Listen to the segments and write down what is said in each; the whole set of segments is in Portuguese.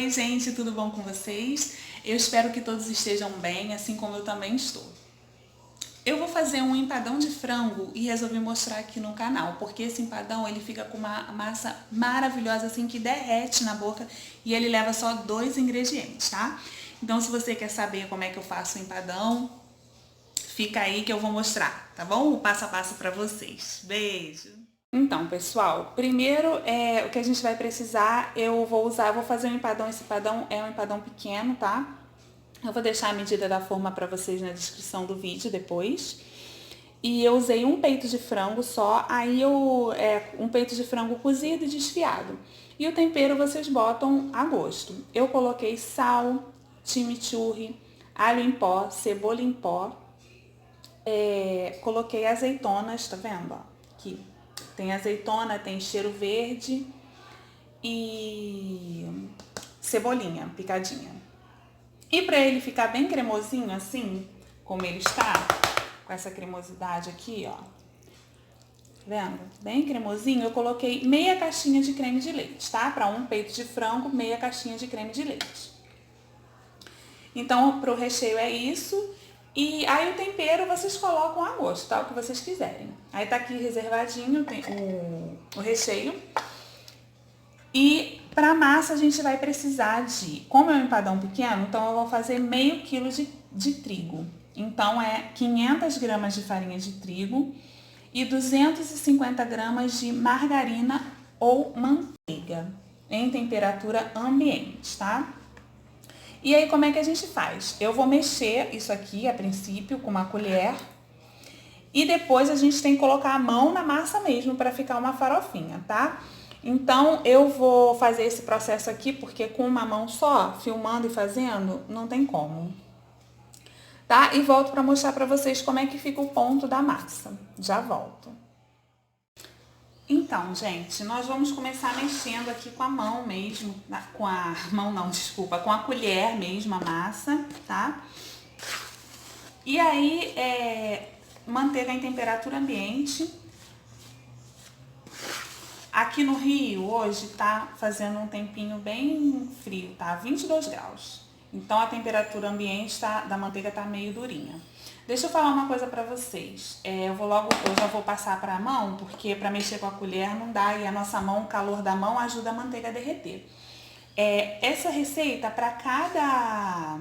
Oi, gente, tudo bom com vocês? Eu espero que todos estejam bem, assim como eu também estou. Eu vou fazer um empadão de frango e resolvi mostrar aqui no canal, porque esse empadão ele fica com uma massa maravilhosa, assim, que derrete na boca e ele leva só 2 ingredientes, tá? Então, se você quer saber como é que eu faço o empadão, fica aí que eu vou mostrar, tá bom? O passo a passo para vocês. Beijo! Então, pessoal, primeiro o que a gente vai precisar, eu vou fazer um empadão, esse empadão é um empadão pequeno, tá? Eu vou deixar a medida da forma para vocês na descrição do vídeo depois. E eu usei um peito de frango só, um peito de frango cozido e desfiado. E o tempero vocês botam a gosto. Eu coloquei sal, chimichurri, alho em pó, cebola em pó, coloquei azeitonas, tá vendo? Ó, aqui. Tem azeitona, tem cheiro verde e cebolinha picadinha. E para ele ficar bem cremosinho assim, como ele está, com essa cremosidade aqui, ó. Tá vendo? Bem cremosinho, eu coloquei meia caixinha de creme de leite, tá? Para um peito de frango, meia caixinha de creme de leite. Então, pro recheio é isso. E aí o tempero vocês colocam a gosto, tá? O que vocês quiserem. Aí tá aqui reservadinho o recheio. E para massa a gente vai precisar de, como é um empadão pequeno, então eu vou fazer meio quilo de trigo. Então é 500 gramas de farinha de trigo e 250 gramas de margarina ou manteiga em temperatura ambiente, tá? E aí como é que a gente faz? Eu vou mexer isso aqui a princípio com uma colher e depois a gente tem que colocar a mão na massa mesmo para ficar uma farofinha, tá? Então eu vou fazer esse processo aqui porque com uma mão só, filmando e fazendo, não tem como. Tá? E volto para mostrar para vocês como é que fica o ponto da massa. Já volto. Então, gente, nós vamos começar mexendo aqui com a mão mesmo, com a mão não, desculpa, com a colher mesmo a massa, tá? E aí, manteiga em temperatura ambiente. Aqui no Rio, hoje, tá fazendo um tempinho bem frio, tá? 22 graus. Então, a temperatura ambiente da manteiga tá meio durinha. Deixa eu falar uma coisa pra vocês. Eu já vou passar pra mão, porque pra mexer com a colher não dá. E a nossa mão, o calor da mão, ajuda a manteiga a derreter. Essa receita, pra cada...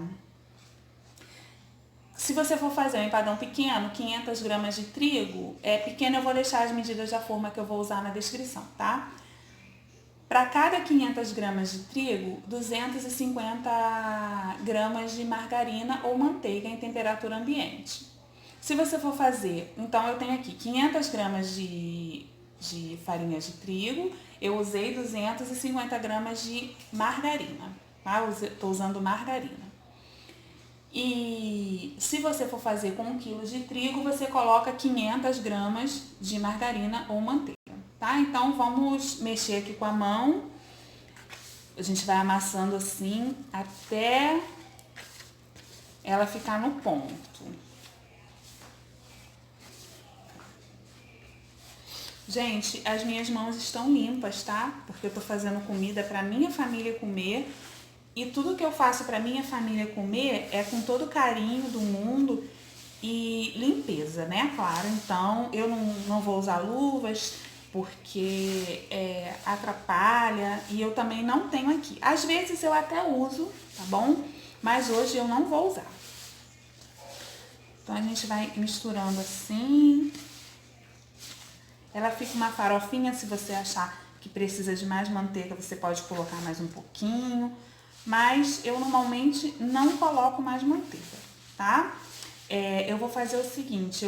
Se você for fazer um empadão pequeno, 500 gramas de trigo, pequeno eu vou deixar as medidas da forma que eu vou usar na descrição, tá? Para cada 500 gramas de trigo, 250 gramas de margarina ou manteiga em temperatura ambiente. Se você for fazer, então eu tenho aqui 500 gramas de farinha de trigo, eu usei 250 gramas de margarina, tá? Estou usando margarina. E se você for fazer com 1 kg de trigo, você coloca 500 gramas de margarina ou manteiga, tá? Então, vamos mexer aqui com a mão. A gente vai amassando assim até ela ficar no ponto. Gente, as minhas mãos estão limpas, tá? Porque eu tô fazendo comida pra minha família comer. E tudo que eu faço para minha família comer é com todo o carinho do mundo e limpeza, né? Claro, então eu não vou usar luvas porque atrapalha e eu também não tenho aqui. Às vezes eu até uso, tá bom? Mas hoje eu não vou usar. Então a gente vai misturando assim. Ela fica uma farofinha, se você achar que precisa de mais manteiga, você pode colocar mais um pouquinho. Mas eu normalmente não coloco mais manteiga, tá? Eu vou fazer o seguinte,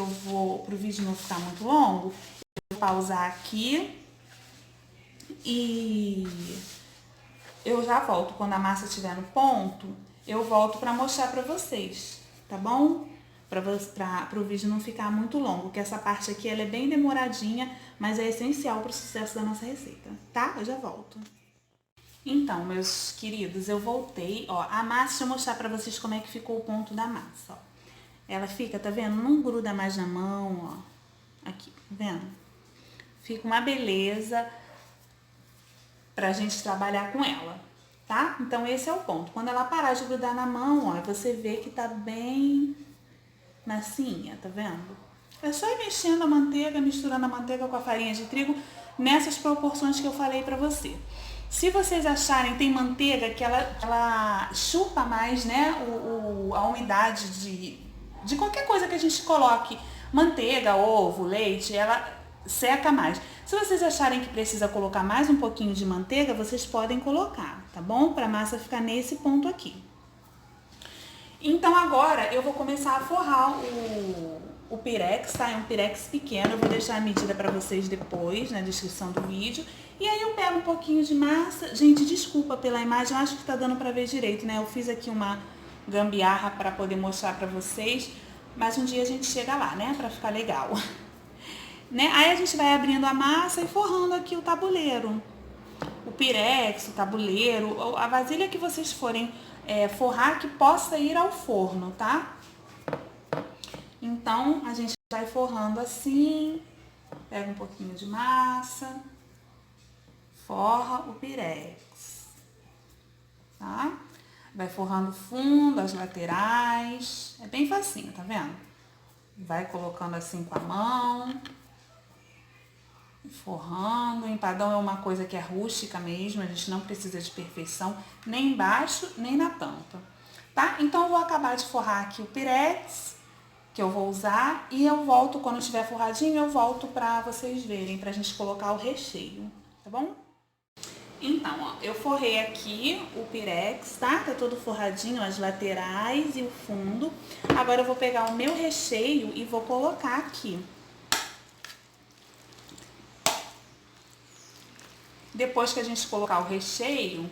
pro vídeo não ficar muito longo, eu vou pausar aqui e eu já volto. Quando a massa estiver no ponto, eu volto pra mostrar pra vocês, tá bom? Pro vídeo não ficar muito longo, que essa parte aqui ela é bem demoradinha, mas é essencial pro sucesso da nossa receita, tá? Eu já volto. Então, meus queridos, eu voltei, ó, a massa, deixa eu mostrar pra vocês como é que ficou o ponto da massa, ó. Ela fica, tá vendo? Não gruda mais na mão, ó. Aqui, tá vendo? Fica uma beleza pra gente trabalhar com ela, tá? Então esse é o ponto. Quando ela parar de grudar na mão, ó, você vê que tá bem massinha, tá vendo? É só ir mexendo a manteiga, misturando a manteiga com a farinha de trigo nessas proporções que eu falei pra você. Se vocês acharem, tem manteiga que ela chupa mais, né, a umidade de qualquer coisa que a gente coloque, manteiga, ovo, leite, ela seca mais. Se vocês acharem que precisa colocar mais um pouquinho de manteiga, vocês podem colocar, tá bom? Pra massa ficar nesse ponto aqui. Então agora eu vou começar a forrar o pirex, tá? É um pirex pequeno, eu vou deixar a medida pra vocês depois, na descrição do vídeo. E aí eu pego um pouquinho de massa. Gente, desculpa pela imagem, eu acho que tá dando pra ver direito, né? Eu fiz aqui uma gambiarra pra poder mostrar pra vocês, mas um dia a gente chega lá, né? Pra ficar legal. Né? Aí a gente vai abrindo a massa e forrando aqui o tabuleiro. O pirex, o tabuleiro, a vasilha que vocês forem forrar que possa ir ao forno, tá? Então, a gente vai forrando assim, pega um pouquinho de massa, forra o pirex, tá? Vai forrando fundo, as laterais, é bem facinho, tá vendo? Vai colocando assim com a mão, forrando. O empadão é uma coisa que é rústica mesmo, a gente não precisa de perfeição, nem embaixo, nem na tampa, tá? Então, eu vou acabar de forrar aqui o pirex, que eu vou usar, e eu volto, quando estiver forradinho, eu volto pra vocês verem, pra gente colocar o recheio, tá bom? Então, ó, eu forrei aqui o pirex, tá? Tá todo forradinho, as laterais e o fundo. Agora eu vou pegar o meu recheio e vou colocar aqui. Depois que a gente colocar o recheio,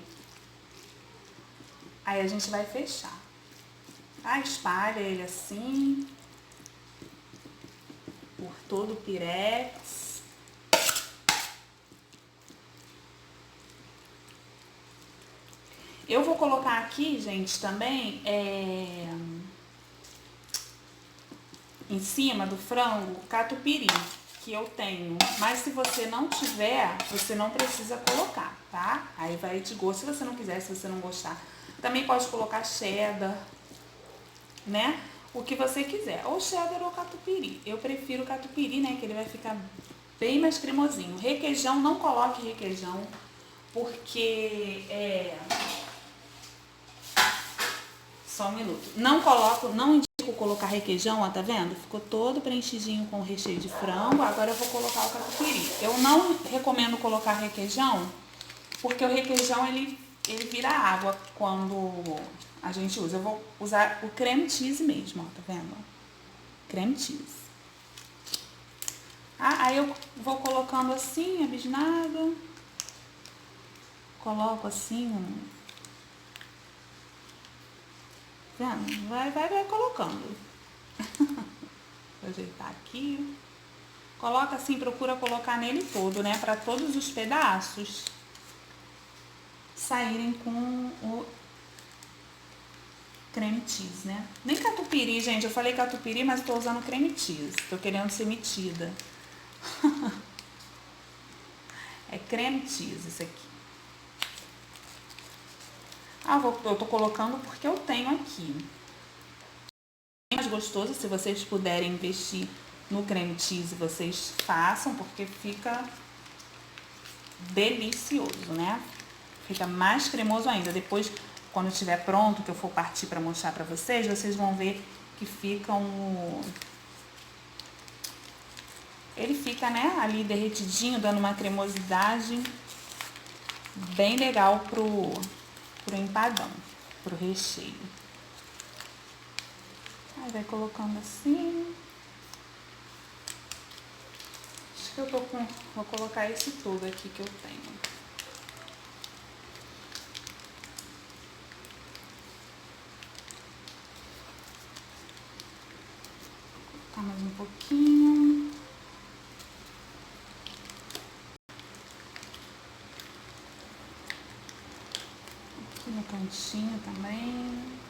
aí a gente vai fechar. Tá? Espalha ele assim, por todo o pirex. Eu vou colocar aqui, gente, também, em cima do frango, catupiry, que eu tenho. Mas se você não tiver, você não precisa colocar, tá? Aí vai de gosto, se você não quiser, se você não gostar. Também pode colocar cheddar, né? O que você quiser, ou cheddar ou catupiry. Eu prefiro catupiry, né? Que ele vai ficar bem mais cremosinho. Requeijão, não coloque requeijão, porque Só um minuto. Não indico colocar requeijão, ó, tá vendo? Ficou todo preenchidinho com o recheio de frango. Agora eu vou colocar o catupiry. Eu não recomendo colocar requeijão, porque o requeijão, ele vira água quando a gente usa. Eu vou usar o creme cheese mesmo, ó, tá vendo? Creme cheese. Aí eu vou colocando assim, a bisnaga. Coloco assim, vendo? Vai colocando. Vou ajeitar aqui. Coloca assim, procura colocar nele todo, né? Para todos os pedaços saírem com o creme cheese, né? Nem catupiry, gente. Eu falei catupiry, mas eu tô usando creme cheese. Tô querendo ser metida. É creme cheese isso aqui. Eu tô colocando porque eu tenho aqui. É mais gostoso, se vocês puderem investir no creme cheese, vocês façam, porque fica delicioso, né? Fica mais cremoso ainda. Depois, quando estiver pronto, que eu for partir para mostrar para vocês, vocês vão ver que fica ele fica, né, ali derretidinho, dando uma cremosidade bem legal pro empadão, pro recheio. Aí vai colocando assim. Acho que eu vou colocar esse todo aqui que eu tenho. Vou colocar mais um pouquinho. Aqui no cantinho também.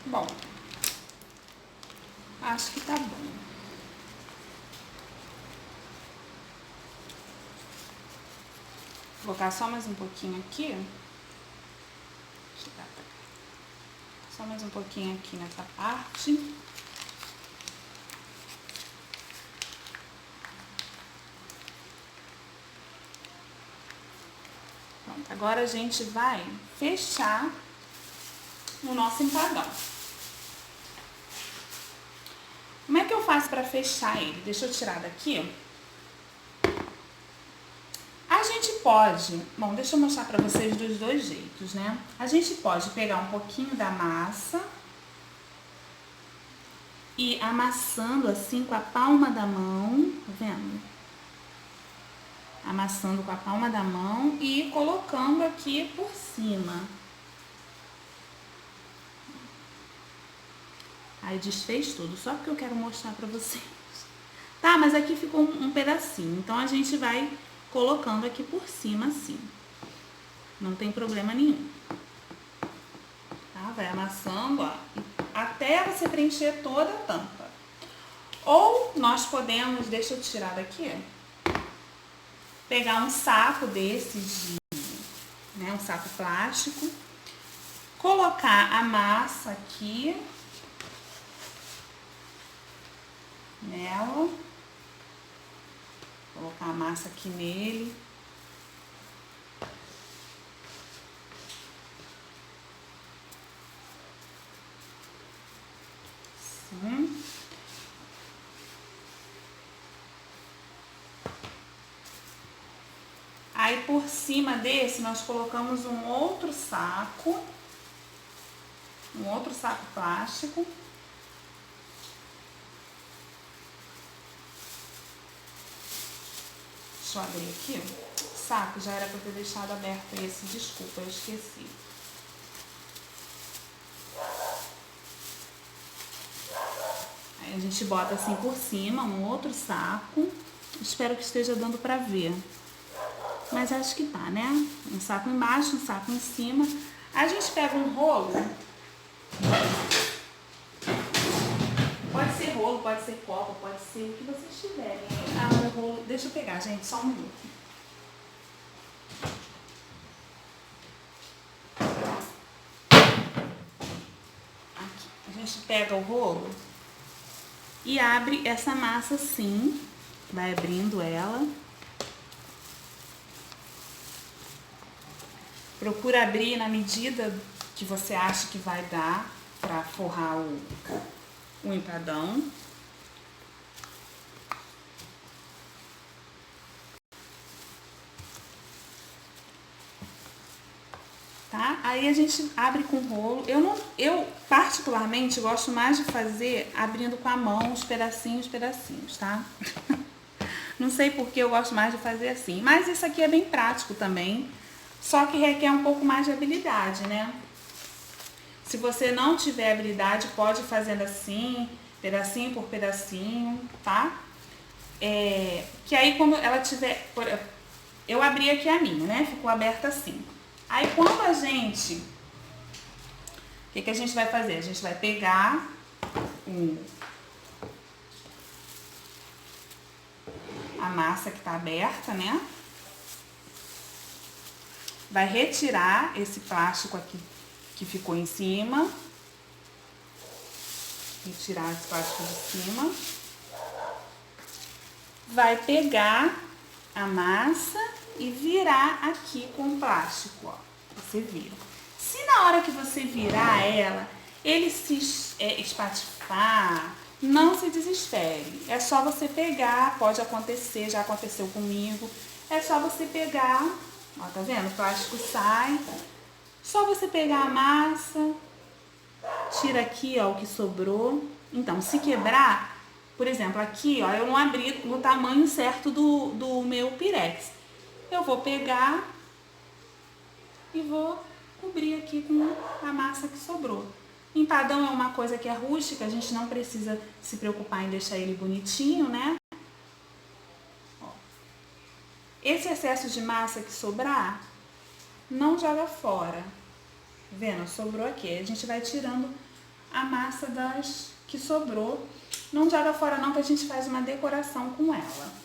Bom, Acho que tá bom. Vou colocar só mais um pouquinho aqui. Deixa eu dar pra cá. Só mais um pouquinho aqui nessa parte. Pronto, agora a gente vai fechar o nosso empadão. Como é que eu faço para fechar ele? Deixa eu tirar daqui. A gente pode, bom, deixa eu mostrar para vocês dos dois jeitos, né? A gente pode pegar um pouquinho da massa e amassando assim com a palma da mão, tá vendo? Amassando com a palma da mão e colocando aqui por cima. Aí desfez tudo, só porque eu quero mostrar pra vocês. Tá, mas aqui ficou um pedacinho, então a gente vai colocando aqui por cima assim. Não tem problema nenhum. Tá, vai amassando, ó, até você preencher toda a tampa. Ou nós podemos, deixa eu tirar daqui, pegar um saco desses, né, um saco plástico, colocar a massa aqui nela, colocar a massa aqui nele. Assim. Aí por cima desse nós colocamos um outro saco plástico. Deixa eu abrir aqui. Saco, já era pra ter deixado aberto esse, desculpa, eu esqueci. Aí a gente bota assim por cima um outro saco. Espero que esteja dando pra ver. Mas acho que tá, né? Um saco embaixo, um saco em cima. A gente pega um rolo. Pode ser rolo, pode ser copa, pode ser o que vocês tiverem. Ah, o rolo. Deixa eu pegar, gente, só um minuto. Aqui. A gente pega o rolo e abre essa massa assim. Vai abrindo ela. Procura abrir na medida que você acha que vai dar para forrar o empadão. Tá? Aí a gente abre com rolo. Eu particularmente gosto mais de fazer abrindo com a mão os pedacinhos, tá? Não sei porque eu gosto mais de fazer assim, mas isso aqui é bem prático também. Só que requer um pouco mais de habilidade, né? Se você não tiver habilidade, pode ir fazendo assim, pedacinho por pedacinho, tá? Que aí quando ela tiver... Eu abri aqui a minha, né? Ficou aberta assim. Aí quando a gente... O que a gente vai fazer? A gente vai pegar a massa que tá aberta, né? Vai retirar esse plástico aqui que ficou em cima. Retirar esse plástico de cima. Vai pegar a massa e virar aqui com o plástico, ó. Você vira. Se na hora que você virar ela, ele se espatifar, não se desespere. É só você pegar, pode acontecer, já aconteceu comigo. É só você pegar... Ó, tá vendo? O plástico sai. Só você pegar a massa, tira aqui, ó, o que sobrou. Então, se quebrar, por exemplo, aqui, ó, eu não abri no tamanho certo do meu pirex. Eu vou pegar e vou cobrir aqui com a massa que sobrou. Empadão é uma coisa que é rústica, a gente não precisa se preocupar em deixar ele bonitinho, né? Esse excesso de massa que sobrar, não joga fora. Tá vendo? Sobrou aqui. A gente vai tirando a massa que sobrou. Não joga fora não, que a gente faz uma decoração com ela.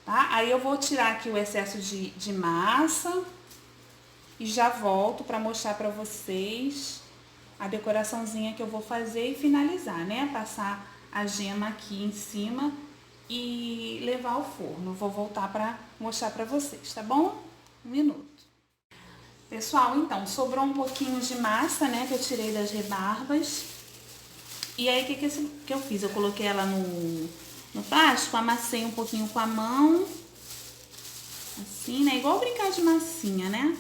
Tá? Aí eu vou tirar aqui o excesso de massa e já volto para mostrar para vocês a decoraçãozinha que eu vou fazer e finalizar, né? Passar a gema aqui em cima e levar ao forno. Vou voltar para mostrar para vocês, tá bom? Um minuto. Pessoal, então, sobrou um pouquinho de massa, né, que eu tirei das rebarbas. E aí, o que eu fiz? Eu coloquei ela no plástico, amassei um pouquinho com a mão, assim, né, igual brincar de massinha, né?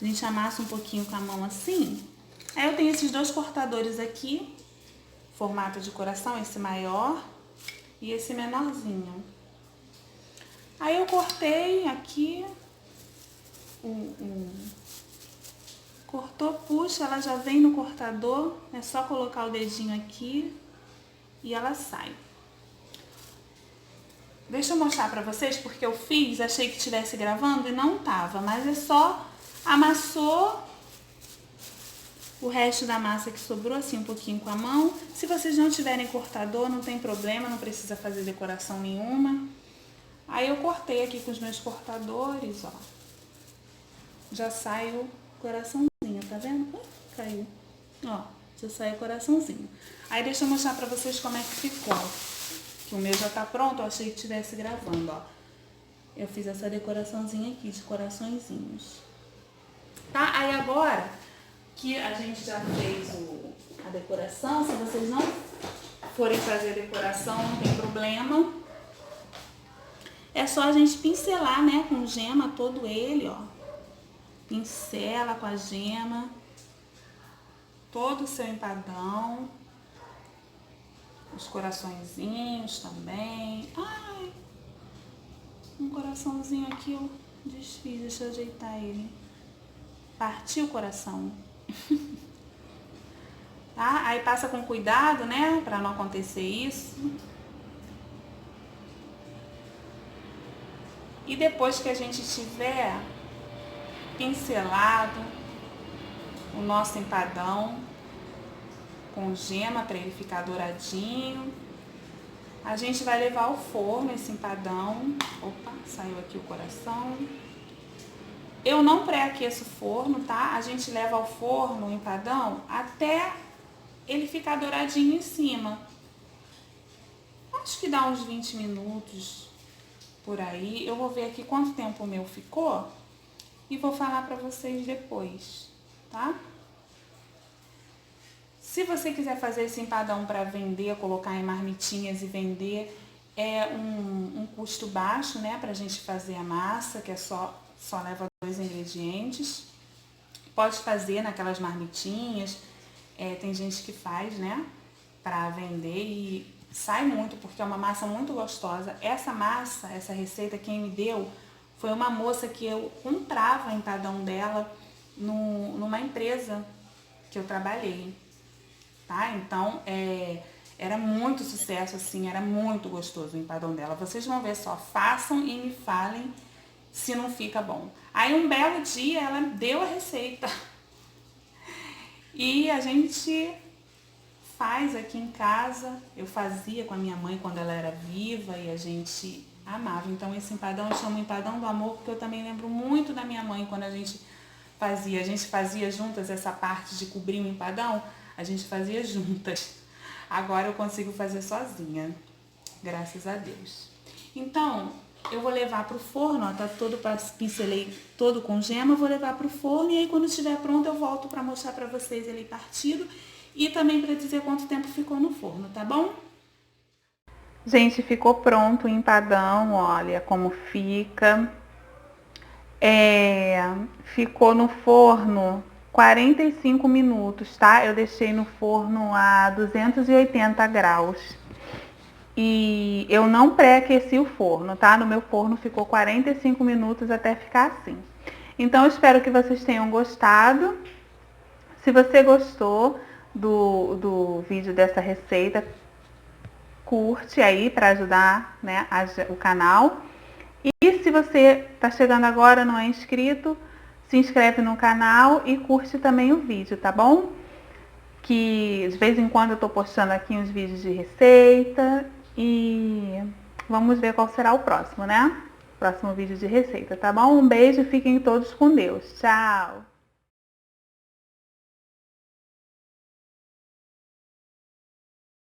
A gente amassa um pouquinho com a mão assim. Aí eu tenho esses dois cortadores aqui, formato de coração, esse maior e esse menorzinho. Aí eu cortei aqui, cortou, puxa, ela já vem no cortador, é só colocar o dedinho aqui e ela sai. Deixa eu mostrar pra vocês, porque eu fiz, achei que estivesse gravando e não tava, mas é só amassou o resto da massa que sobrou, assim, um pouquinho com a mão. Se vocês não tiverem cortador, não tem problema, não precisa fazer decoração nenhuma. Aí eu cortei aqui com os meus cortadores, ó. Já sai o coraçãozinho, tá vendo? Caiu. Ó, já sai o coraçãozinho. Aí deixa eu mostrar pra vocês como é que ficou. Que o meu já tá pronto, eu achei que estivesse gravando, ó. Eu fiz essa decoraçãozinha aqui de coraçõezinhos. Tá? Aí agora que a gente já fez a decoração, se vocês não forem fazer a decoração, não tem problema. É só a gente pincelar, né, com gema todo ele, ó. Pincela com a gema todo o seu empadão. Os coraçõezinhos também. Ai, um coraçãozinho aqui eu desfiz, deixa eu ajeitar ele. Partiu o coração. Tá? Aí passa com cuidado, né, pra não acontecer isso. E depois que a gente tiver pincelado o nosso empadão com gema para ele ficar douradinho, a gente vai levar ao forno esse empadão. Opa, saiu aqui o coração. Eu não pré-aqueço o forno, tá? A gente leva ao forno o empadão até ele ficar douradinho em cima. Acho que dá uns 20 minutos por aí. Eu vou ver aqui quanto tempo o meu ficou e vou falar pra vocês depois, tá? Se você quiser fazer esse empadão para vender, colocar em marmitinhas e vender, é um custo baixo, né? Pra gente fazer a massa, que é só leva 2 ingredientes. Pode fazer naquelas marmitinhas, tem gente que faz, né? Pra vender e sai muito, porque é uma massa muito gostosa. Essa massa, essa receita, quem me deu foi uma moça que eu comprava empadão dela numa empresa que eu trabalhei, tá? Então, era muito sucesso, assim, era muito gostoso o empadão dela. Vocês vão ver só, façam e me falem se não fica bom. Aí, um belo dia, ela deu a receita e a gente faz aqui em casa. Eu fazia com a minha mãe quando ela era viva e a gente amava. Então esse empadão eu chamo empadão do amor, porque eu também lembro muito da minha mãe quando a gente fazia. A gente fazia juntas essa parte de cobrir o empadão, a gente fazia juntas. Agora eu consigo fazer sozinha, graças a Deus. Então, eu vou levar pro forno, ó, tá todo, pincelei todo com gema, vou levar pro forno e aí quando estiver pronto eu volto pra mostrar pra vocês ele partido e também pra dizer quanto tempo ficou no forno, tá bom? Gente, ficou pronto o empadão, olha como fica. Ficou no forno 45 minutos, tá? Eu deixei no forno a 280 graus. E eu não pré-aqueci o forno, tá? No meu forno ficou 45 minutos até ficar assim. Então, eu espero que vocês tenham gostado. Se você gostou do vídeo dessa receita, curte aí para ajudar, né, o canal. E se você está chegando agora, não é inscrito, se inscreve no canal e curte também o vídeo, tá bom? Que de vez em quando eu tô postando aqui uns vídeos de receita e vamos ver qual será o próximo, né? Próximo vídeo de receita, tá bom? Um beijo, fiquem todos com Deus. Tchau!